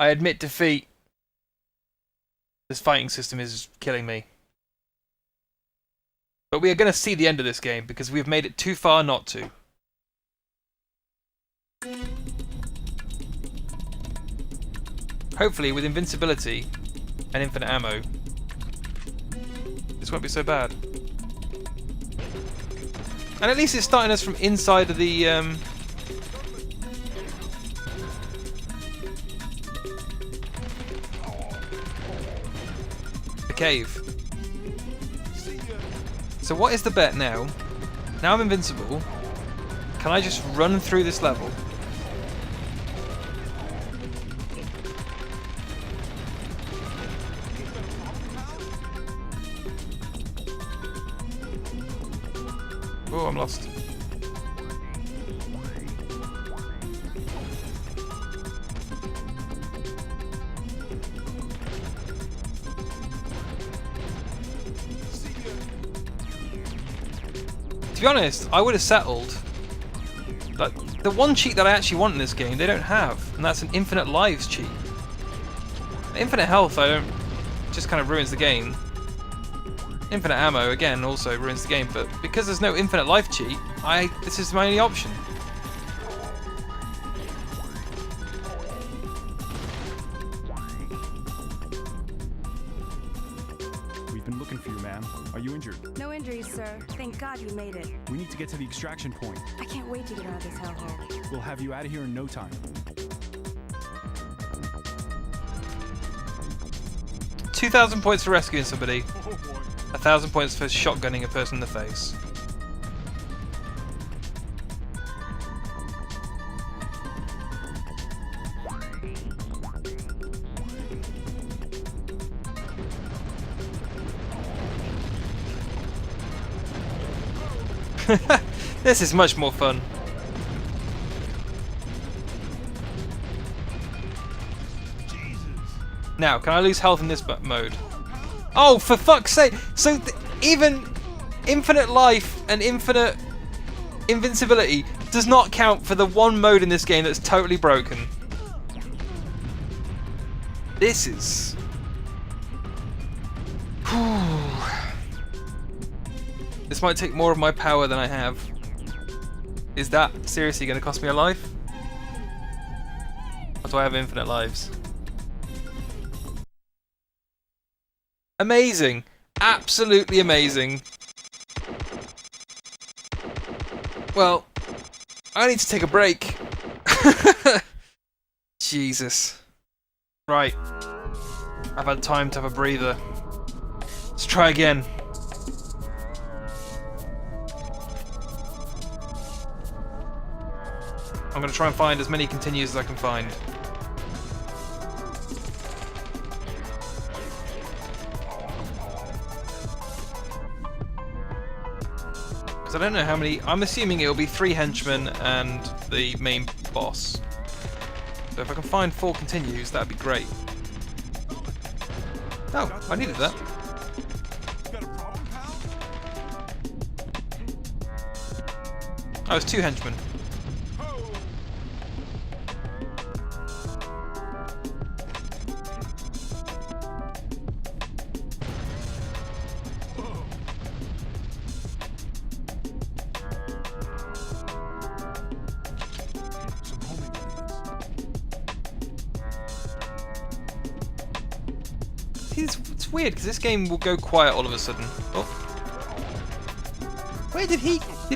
I admit defeat. This fighting system is killing me. But we are going to see the end of this game because we've made it too far not to. Hopefully, with invincibility and infinite ammo, this won't be so bad. And at least it's starting us from inside of the cave. So what is the bet now? Now I'm invincible. Can I just run through this level? Oh, I'm lost. To be honest, I would have settled. Like, the one cheat that I actually want in this game, they don't have, and that's an infinite lives cheat. Infinite health, just kind of ruins the game. Infinite ammo, again, also ruins the game, but because there's no infinite life cheat, this is my only option. We've been looking for you, ma'am. Are you injured? No injuries, sir. Thank God you made it. We need to get to the extraction point. I can't wait to get out of this hellhole. We'll have you out of here in no time. 2,000 points for rescuing somebody. 1,000 points for shotgunning a person in the face. This is much more fun. Now, can I lose health in this mode? Oh, for fuck's sake! So even infinite life and infinite invincibility does not count for the one mode in this game that's totally broken. This is... This might take more of my power than I have. Is that seriously going to cost me a life? Or do I have infinite lives? Amazing! Absolutely amazing! Well, I need to take a break. Jesus. Right. I've had time to have a breather. Let's try again. I'm going to try and find as many continues as I can find. Because I don't know how many... I'm assuming it'll be 3 henchmen and the main boss. So if I can find 4 continues, that'd be great. Oh, I needed that. Oh, it's 2 henchmen. It's weird because this game will go quiet all of a sudden. Oh. Where did he... I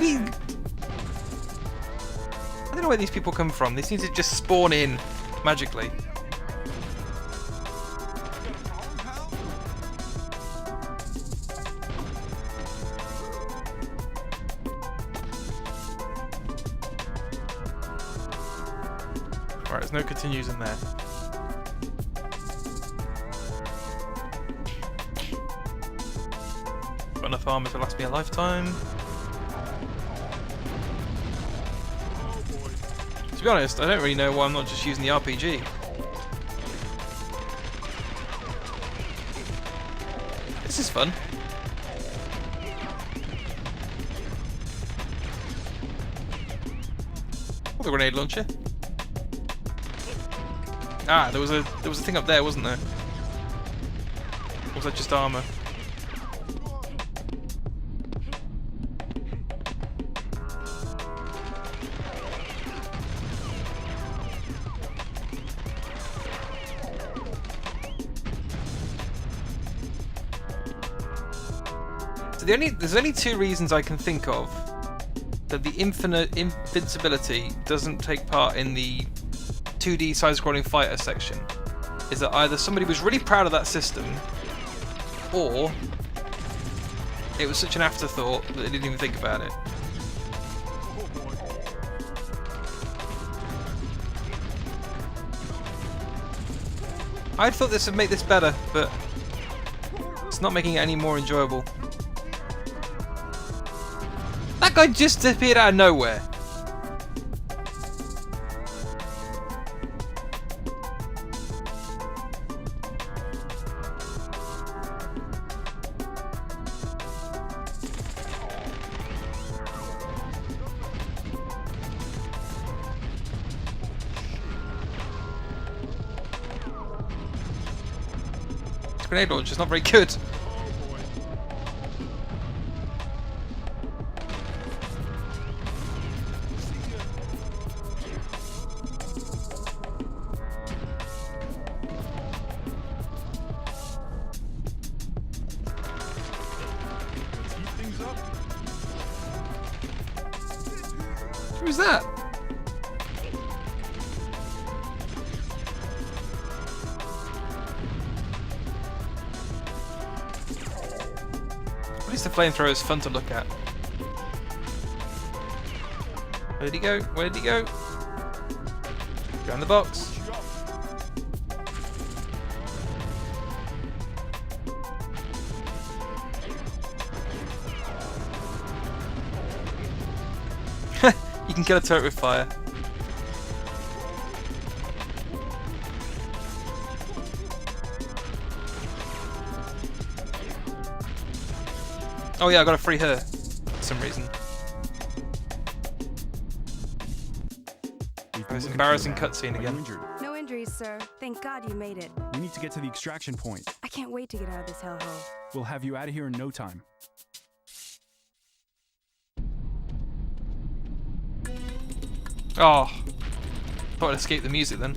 don't know where these people come from. They seem to just spawn in magically. Alright, there's no continues in there. Got enough armor to last me a lifetime. To be honest, I don't really know why I'm not just using the RPG. This is fun. Oh, the grenade launcher. Ah, there was a thing up there, wasn't there? Or was that just armor? So there's only two reasons I can think of that the infinite invincibility doesn't take part in the 2D side-scrolling fighter section. Is that either somebody was really proud of that system, or it was such an afterthought that they didn't even think about it. I thought this would make this better, but it's not making it any more enjoyable. That guy just appeared out of nowhere. This grenade launcher's not very good. Who's that? At least the flamethrower is fun to look at. Where did he go? Where did he go? Behind the box. You can kill a turret with fire. Oh yeah, I gotta free her for some reason. This embarrassing cutscene again. No injuries, sir. Thank God you made it. We need to get to the extraction point. I can't wait to get out of this hellhole. We'll have you out of here in no time. Oh, thought I'd escape the music then.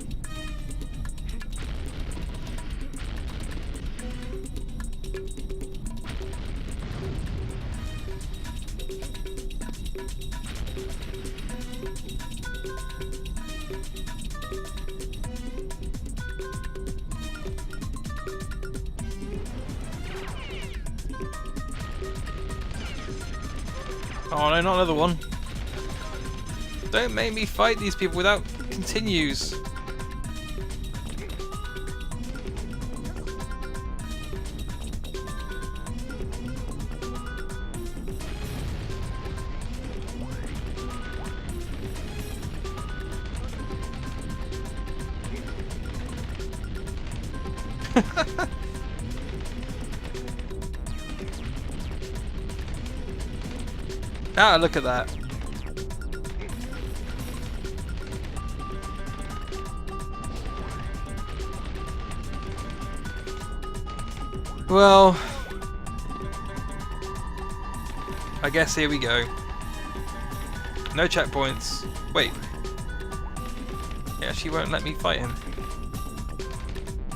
Oh no, not another one. Don't make me fight these people without continues. Ah, look at that. Well, I guess here we go. No checkpoints. Wait. Yeah, she won't let me fight him.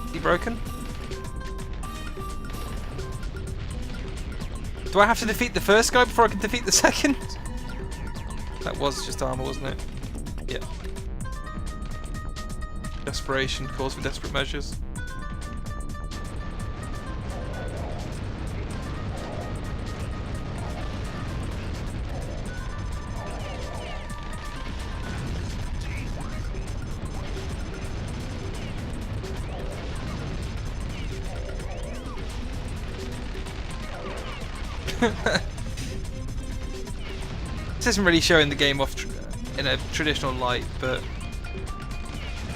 Is he broken? Do I have to defeat the first guy before I can defeat the second? That was just armor, wasn't it? Yeah. Desperation calls for desperate measures. This isn't really showing the game off in a traditional light, but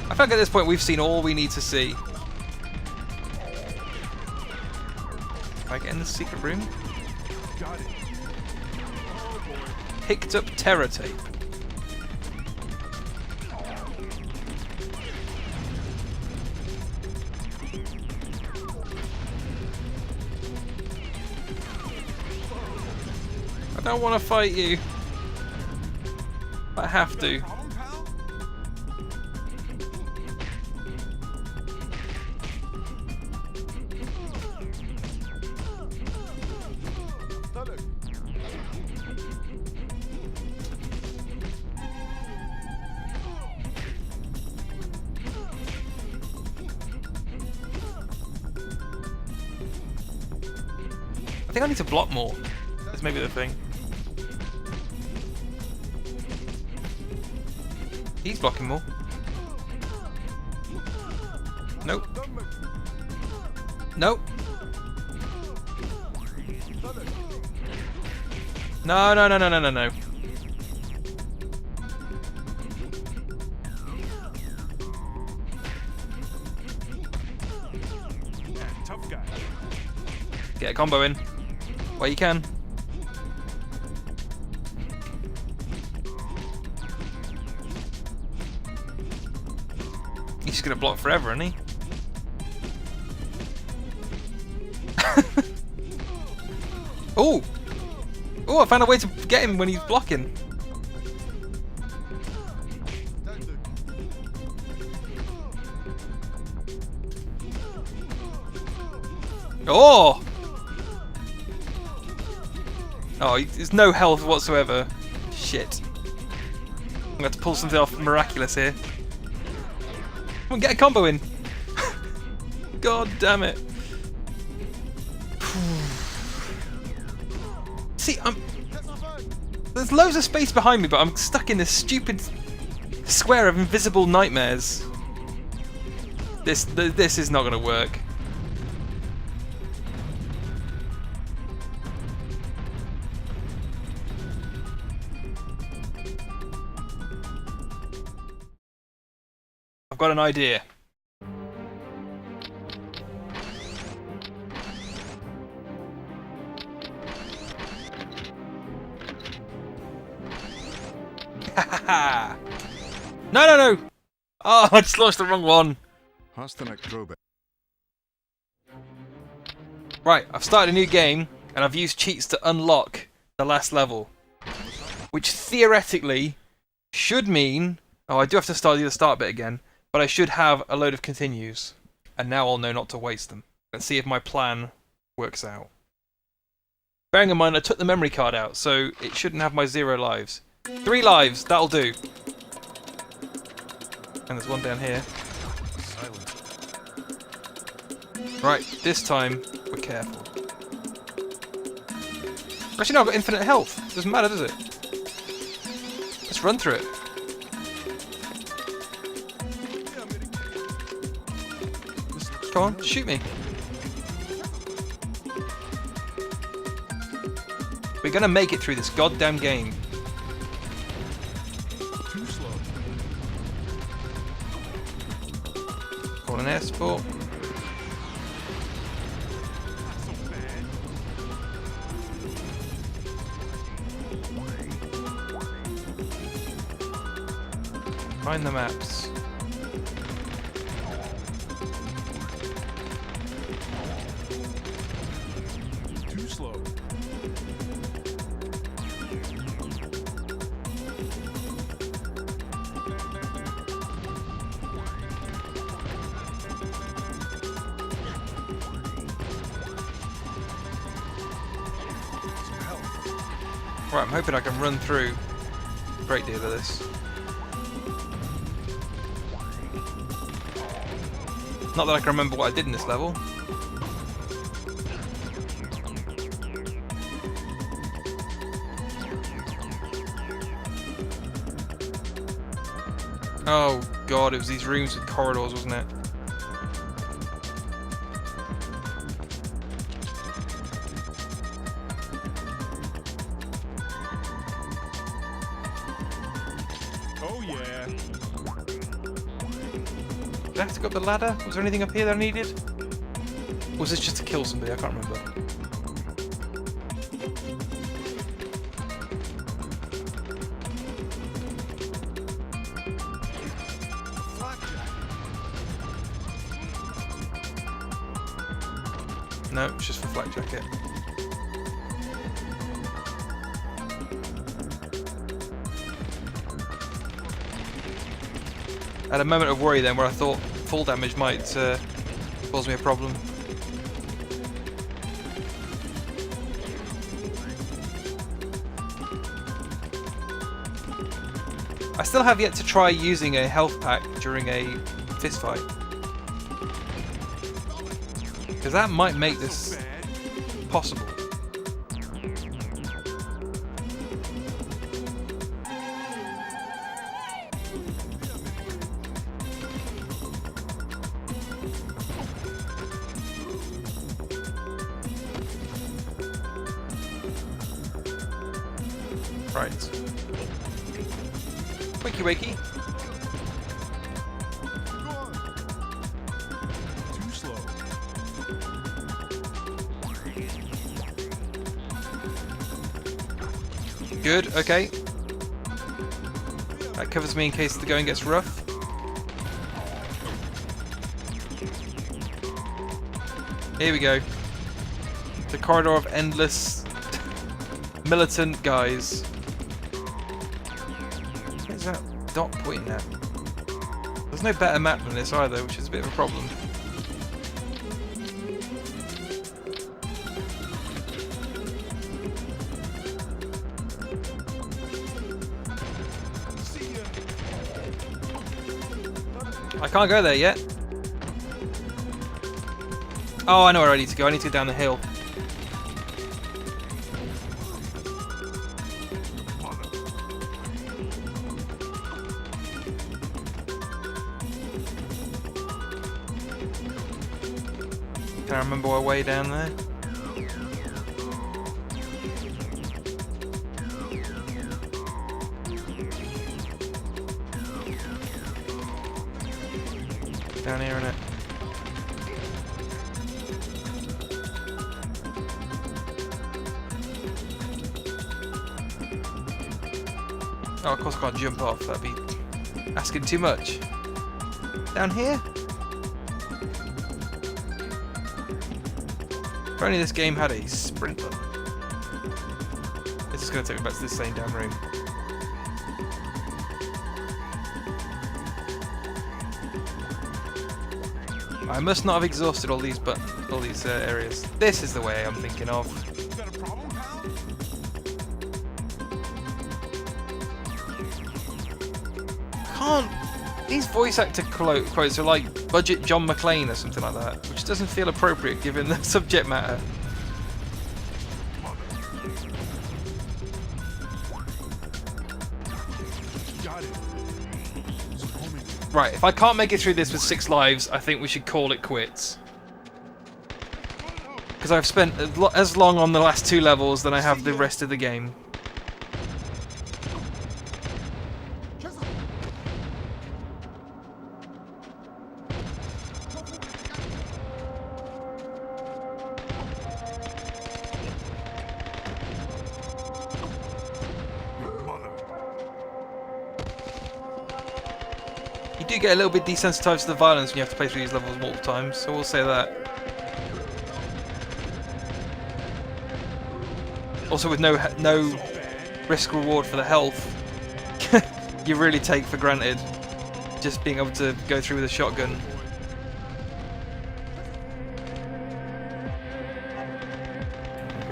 I feel like at this point we've seen all we need to see. Can I get in the secret room? Got it. Oh boy. Picked up terror tape. I don't want to fight you. I have to. Problem, pal? Stomach. I think I need to block more. That's maybe the thing. He's blocking more. Nope. Stomach. Nope. Stomach. No, no, no, no, no, no, no. Yeah, tough guy. Get a combo in. Where you can. He's just gonna block forever, isn't he? Oh! Oh, I found a way to get him when he's blocking. That's it. Oh! Oh, there's no health whatsoever. Shit. I'm gonna have to pull something off miraculous here. Come on, get a combo in. God damn it. See, there's loads of space behind me, but I'm stuck in this stupid square of invisible nightmares. This is not gonna work. I've got an idea. No, no, no! Oh, I just launched the wrong one. Right, I've started a new game, and I've used cheats to unlock the last level. Which theoretically should mean... Oh, I do have to do the start bit again, but I should have a load of continues. And now I'll know not to waste them. Let's see if my plan works out. Bearing in mind, I took the memory card out, so it shouldn't have my 0 lives. 3 lives, that'll do. And there's one down here. Silent. Right, this time, we're careful. Actually, no, I've got infinite health. Doesn't matter, does it? Let's run through it. Come on, shoot me. We're gonna make it through this goddamn game. Too slow. Call an escort. Not so bad. Find the maps. Too slow. Some help. Right, I'm hoping I can run through a great deal of this. Not that I can remember what I did in this level. Oh god, it was these rooms with corridors, wasn't it? Oh yeah. Did I have to go up the ladder? Was there anything up here that I needed? Or was this just to kill somebody? I can't remember. No, it's just for flak jacket. I had a moment of worry then where I thought full damage might cause me a problem. I still have yet to try using a health pack during a fist fight, because that might make this possible. Right. Wakey wakey. Too slow. Good, okay. That covers me in case the going gets rough. Here we go. The corridor of endless militant guys. Where's that dot pointing at? There's no better map than this either, which is a bit of a problem. I can't go there yet. Oh, I know where I need to go. I need to go down the hill. Can I remember our way down there? Down here, innit? Oh, of course I can't jump off. That'd be asking too much. Down here? If only this game had a sprint button. It's just going to take me back to this same damn room. I must not have exhausted all these areas. This is the way I'm thinking of. You got a problem, pal? Can't. These voice actor quotes are like budget John McClane or something like that, which doesn't feel appropriate given the subject matter. Got it. Some homing. Right, if I can't make it through this with 6 lives, I think we should call it quits. Because I've spent as long on the last 2 levels than I have the rest of the game. You do get a little bit desensitized to the violence when you have to play through these levels multiple times, so we'll say that. Also, with no risk reward for the health, you really take for granted just being able to go through with a shotgun.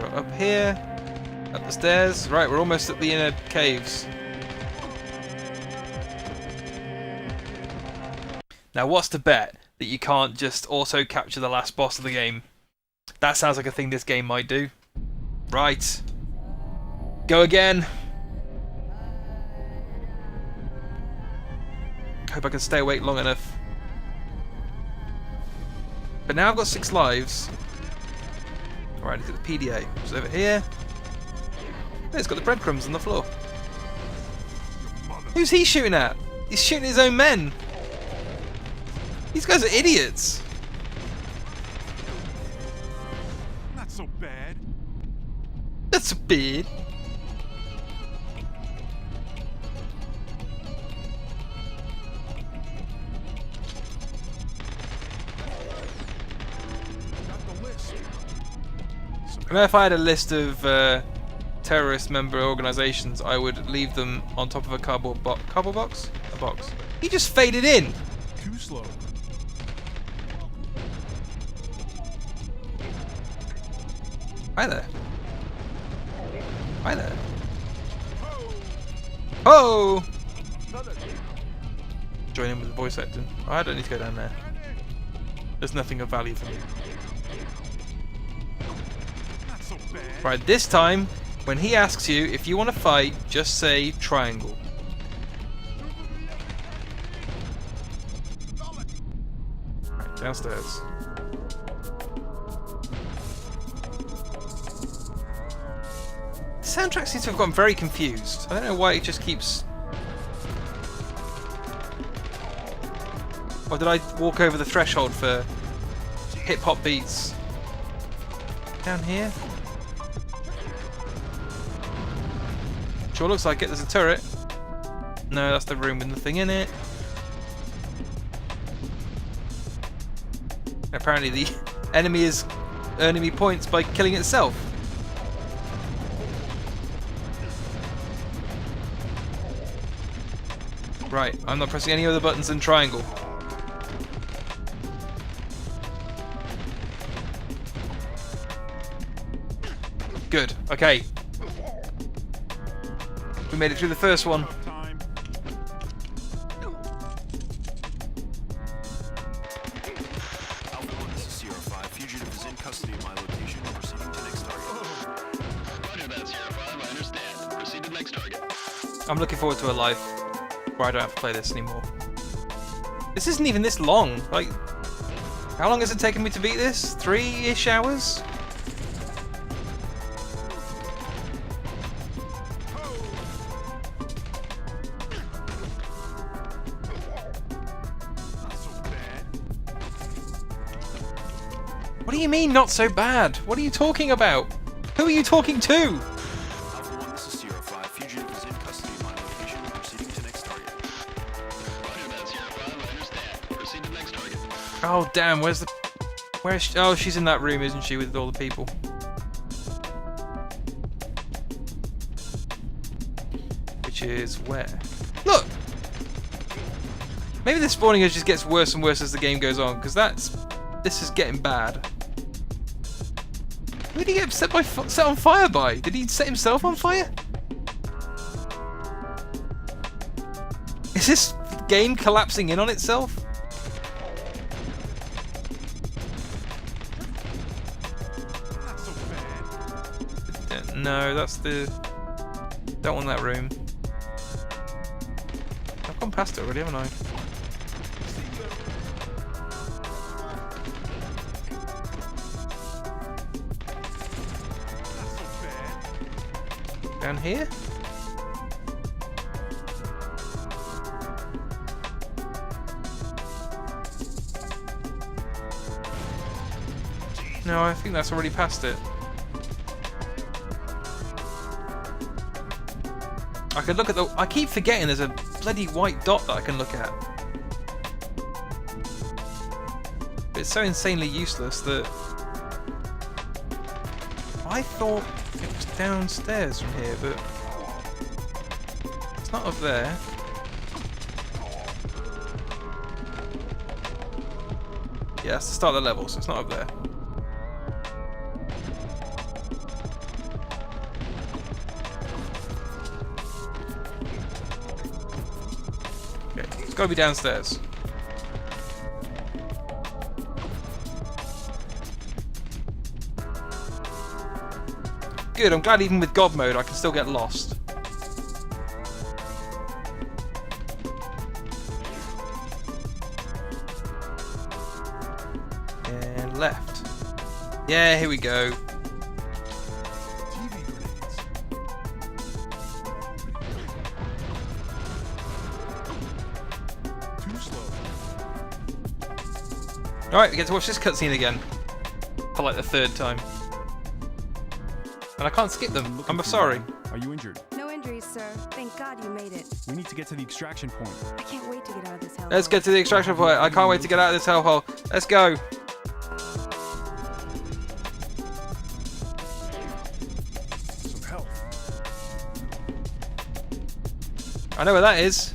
Go up here, up the stairs. Right, we're almost at the inner caves. Now, what's the bet that you can't just auto capture the last boss of the game? That sounds like a thing this game might do. Right. Go again. Hope I can stay awake long enough. But now I've got 6 lives. Alright, look at the PDA. It's over here. Oh, it's got the breadcrumbs on the floor. Who's he shooting at? He's shooting his own men. These guys are idiots. Not so bad. That's a bit. Got the list. I mean, if I had a list of terrorist member organizations, I would leave them on top of a cardboard box. A box. He just faded in. Too slow. Hi there. Hi there. Oh! Join in with the voice acting. Oh, I don't need to go down there. There's nothing of value for me. Not so bad. Right, this time, when he asks you if you want to fight, just say triangle. Right, downstairs. The soundtrack seems to have gotten very confused. I don't know why it just keeps... Or did I walk over the threshold for hip-hop beats? Down here? Sure looks like it. There's a turret. No, that's the room with nothing in it. Apparently the enemy is earning me points by killing itself. Right, I'm not pressing any other buttons than triangle. Good, okay. We made it through the first one. Time. Alpha 1, this is Sierra 5. Fugitive is in custody of my location. Proceeding to next target. Roger that, Sierra 5. I understand. Proceed to next target. I'm looking forward to a life where I don't have to play this anymore. This isn't even this long. Like, how long has it taken me to beat this? 3-ish hours? Not so bad. What do you mean, not so bad? What are you talking about? Who are you talking to? Alpha 1, this is Sierra 5. Fugitive is in custody of my location. Proceeding to next target. Roger that, Sierra 5. I understand. Proceed to next target. Oh, damn, where's the... Where's she? Oh, she's in that room, isn't she, with all the people? Which is where? Look! Maybe the spawning just gets worse and worse as the game goes on, because this is getting bad. Who did he get set on fire by? Did he set himself on fire? Is this game collapsing in on itself? Not so bad. No, that's the... Don't want that room. I've gone past it already, haven't I? Not so bad. Down here? No, I think that's already past it. I could look at the... I keep forgetting there's a bloody white dot that I can look at. But it's so insanely useless that... I thought it was downstairs from here, but... It's not up there. Yeah, that's the start of the level, so it's not up there. Okay, it's got to be downstairs. Good, I'm glad even with God mode I can still get lost. And left. Yeah, here we go. TV grenades. Too slow. Alright, we get to watch this cutscene again. For like the third time. And I can't skip them. I'm sorry. Are you injured? No injuries, sir. Thank God you made it. We need to get to the extraction point. I can't wait to get out of this hell. Let's get to the extraction point. I can't wait to get out of this hellhole. Let's go. Some health. I know where that is.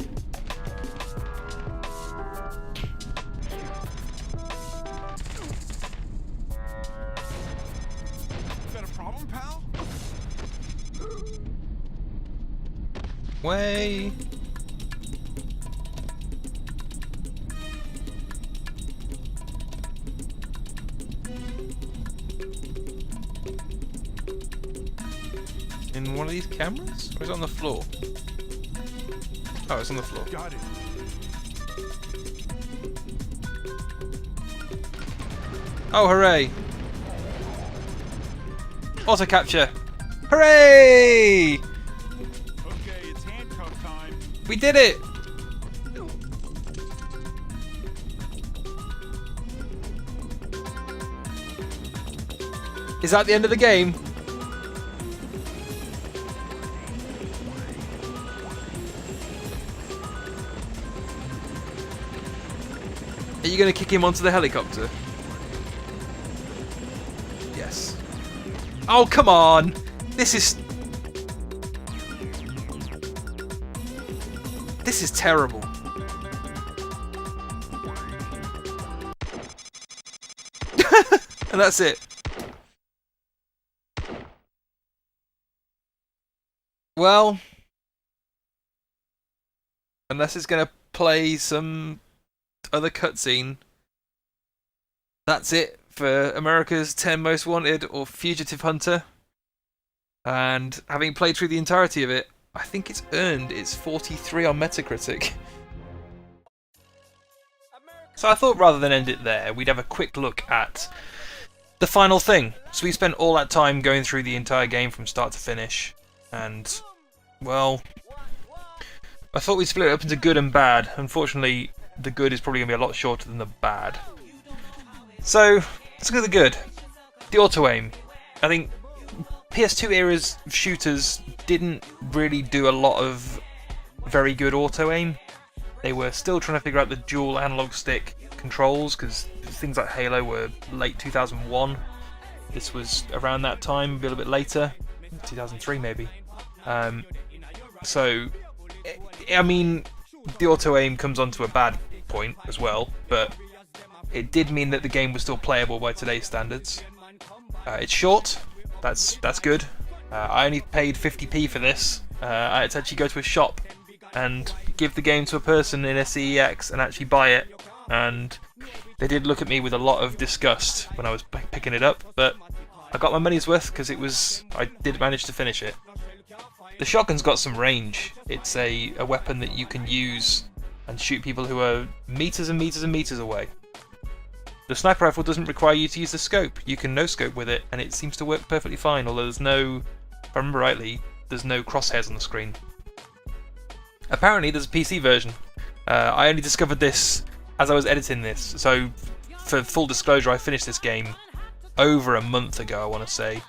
got a problem, pal? Way. In one of these cameras? Or is it on the floor? Oh, it's on the floor. Got it. Oh, hooray! Auto capture! Hooray! Okay, it's handcuff time. We did it! Is that the end of the game? Are you going to kick him onto the helicopter? Yes. Oh, come on! This is terrible. And that's it. Well, unless it's going to play some other cutscene, that's it for America's 10 Most Wanted or Fugitive Hunter. And having played through the entirety of it, I think it's earned its 43 on Metacritic. So I thought rather than end it there, we'd have a quick look at the final thing. So we spent all that time going through the entire game from start to finish, and, well, I thought we'd split it up into good and bad. Unfortunately, the good is probably going to be a lot shorter than the bad. So, let's look at the good. The auto-aim. I think PS2 era's shooters didn't really do a lot of very good auto-aim. They were still trying to figure out the dual analog stick controls, because things like Halo were late 2001. This was around that time, a little bit later, 2003 maybe. So, I mean, the auto-aim comes onto a bad point as well, but it did mean that the game was still playable by today's standards. It's short, that's good. I only paid 50p for this. I had to actually go to a shop and give the game to a person in a CEX and actually buy it, and they did look at me with a lot of disgust when I was picking it up, but I got my money's worth because I did manage to finish it. The shotgun's got some range. It's a weapon that you can use and shoot people who are meters and meters and meters away. The sniper rifle doesn't require you to use the scope. You can no-scope with it, and it seems to work perfectly fine, although there's no, if I remember rightly, there's no crosshairs on the screen. Apparently there's a PC version. I only discovered this as I was editing this, so for full disclosure, I finished this game over a month ago, I want to say,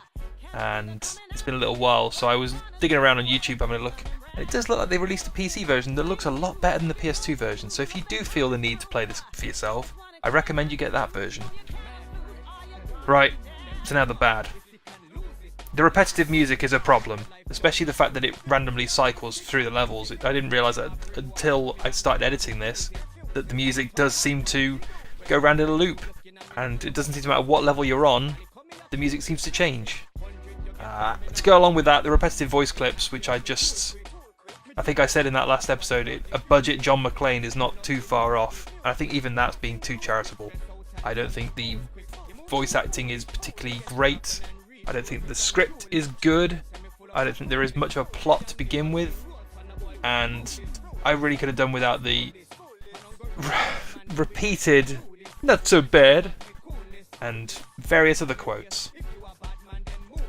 and it's been a little while, so I was digging around on YouTube having a look, and it does look like they released a PC version that looks a lot better than the PS2 version, so if you do feel the need to play this for yourself, I recommend you get that version. Right, so now the bad. The repetitive music is a problem, especially the fact that it randomly cycles through the levels. I didn't realise that until I started editing this, that the music does seem to go round in a loop, and it doesn't seem to matter what level you're on, the music seems to change. To go along with that, the repetitive voice clips, which I think I said in that last episode, a budget John McClane is not too far off, and I think even that's being too charitable. I don't think the voice acting is particularly great. I don't think the script is good. I don't think there is much of a plot to begin with, and I really could have done without the repeated "not so bad" and various other quotes.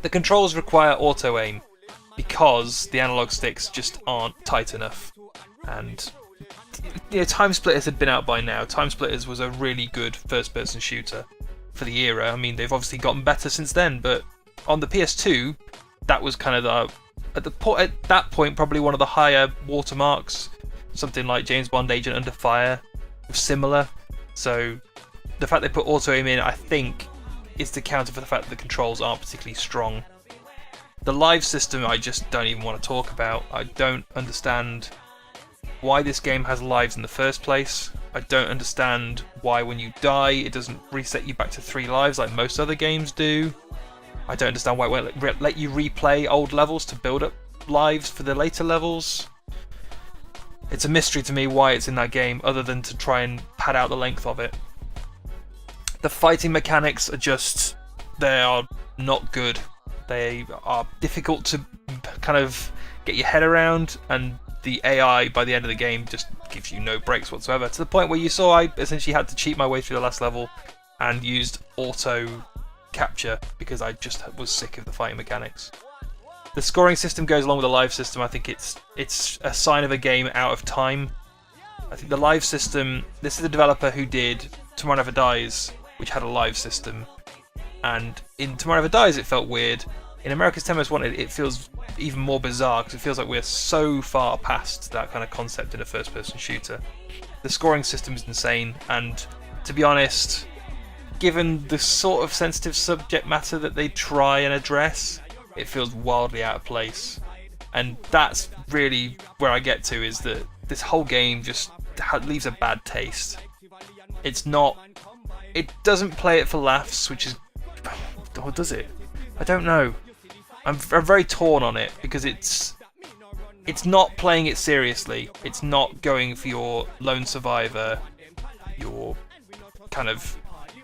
The controls require auto-aim because the analog sticks just aren't tight enough, and Time Splitters had been out by now. Time Splitters was a really good first-person shooter for the era. I mean, they've obviously gotten better since then, but on the PS2, that was kind of at that point probably one of the higher watermarks. Something like James Bond Agent Under Fire was similar. So the fact they put auto-aim in, I think, is to counter for the fact that the controls aren't particularly strong. The live system I just don't even want to talk about. I don't understand why this game has lives in the first place. I don't understand why when you die it doesn't reset you back to 3 lives like most other games do. I don't understand why it won't let you replay old levels to build up lives for the later levels. It's a mystery to me why it's in that game, other than to try and pad out the length of it. The fighting mechanics are just... they are not good. They are difficult to kind of get your head around, and the AI by the end of the game just gives you no breaks whatsoever, to the point where you saw I essentially had to cheat my way through the last level and used auto capture because I just was sick of the fighting mechanics. The scoring system goes along with the live system. I think it's a sign of a game out of time. I think the live system, this is the developer who did Tomorrow Never Dies, which had a live system, and in Tomorrow Never Dies it felt weird. In America's 10 Most Wanted it feels even more bizarre because it feels like we're so far past that kind of concept in a first-person shooter. The scoring system is insane, and to be honest, given the sort of sensitive subject matter that they try and address, it feels wildly out of place. And that's really where I get to, is that this whole game just leaves a bad taste. It's not... it doesn't play it for laughs, which is... or does it? I don't know. I'm very torn on it, because it's not playing it seriously. It's not going for your lone survivor, your kind of,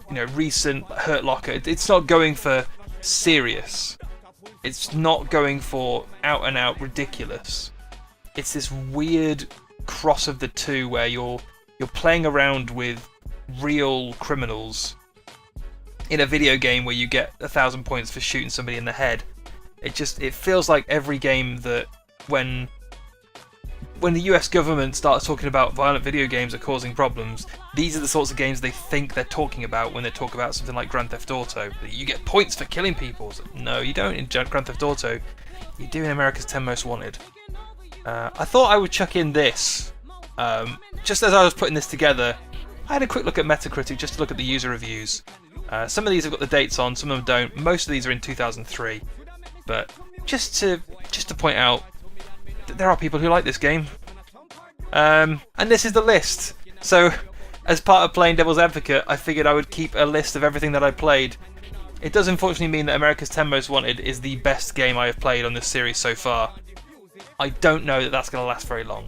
you know, recent Hurt Locker. It's not going for serious. It's not going for out and out ridiculous. It's this weird cross of the two where you're playing around with real criminals in a video game where you get 1,000 points for shooting somebody in the head. It feels like every game that when the US government starts talking about violent video games are causing problems, these are the sorts of games they think they're talking about when they talk about something like Grand Theft Auto. You get points for killing people. So, no, you don't in Grand Theft Auto. You do in America's 10 Most Wanted. I thought I would chuck in this. Just as I was putting this together, I had a quick look at Metacritic just to look at the user reviews. Some of these have got the dates on, some of them don't. Most of these are in 2003. But just to point out that there are people who like this game. And this is the list. So, as part of playing Devil's Advocate, I figured I would keep a list of everything that I played. It does unfortunately mean that America's 10 Most Wanted is the best game I have played on this series so far. I don't know that that's going to last very long.